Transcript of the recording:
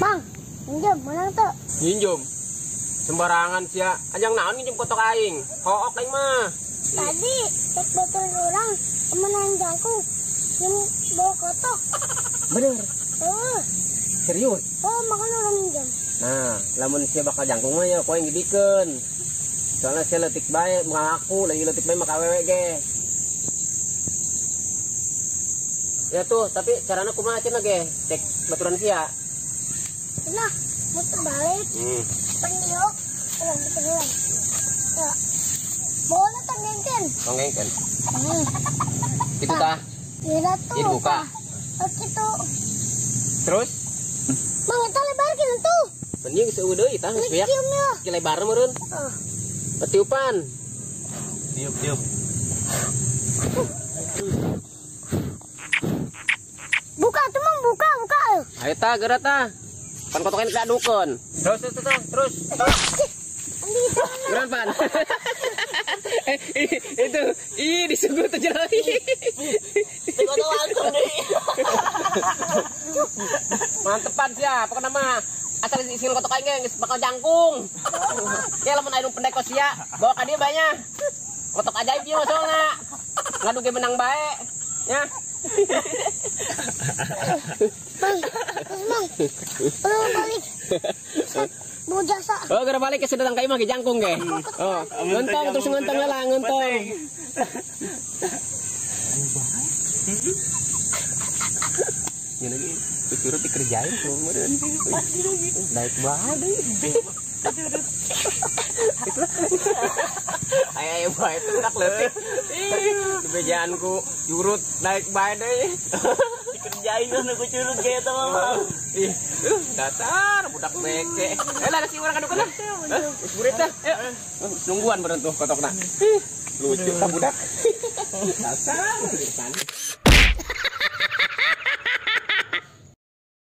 Bang, minjem, menang tuh. Minjem. Sembarangan sia. Anjang naon minjem kotok aing. Hook aing mah. Tadi cek botol orang menang jangkung yang bawa kotok. Bener. Serius. Makan orang minjem. Nah, lamun sia bakal jangkung mah ya koe yang ngidikeun. Soalnya sia leutik bae mengaku, lagi leutik bae maka awewe ge. Ya tuh, tapi carana kumaha cenah ge? Cek baturan sia. Nah, muter balik. Peniuk, orang keteruan. Ya, boleh tenggengken. Tenggengken. Itu tah. Iya tuh. Ini buka. Gitu. Terus? Mang itu lebarkan tuh. Mending seueuh deui tah geus beak. Ki lebar meureun. Petiupan. Tiup. Buka tuh Mang, buka. Ayo tah geura tah. Pan kotokan kita adukeun. Terus. Beneran pan. Itu disuguh tuh jerah. Kotok langsung deh. Mantepan sia, pokoknya mah asal isi kotok aing geus bakal jangkung. Ya lamun aya nu pendek kos sia, bawa ka dieu banyak. Kotok ajaib ieu soalna. Ngadu ge menang bae. Ya. Mang, balik. Mau jasa. Oh, gara balik ke sedang ka imah ge jangkung ge. Oh, ngentong terus ngentong lah, ngentong. Ya lagi, curut dikerjain kemarin. Naik banget deh. Ayo bae itu tak leutik. Bejaanku curut naik bae deh. Dikerjain kan aku curut kayak tau mama. Ih, dasar budak beke. Lah si urang kaduk lah. Burit dah. Nungguan beren tuh kotokna. Lucu ka budak. Dasar.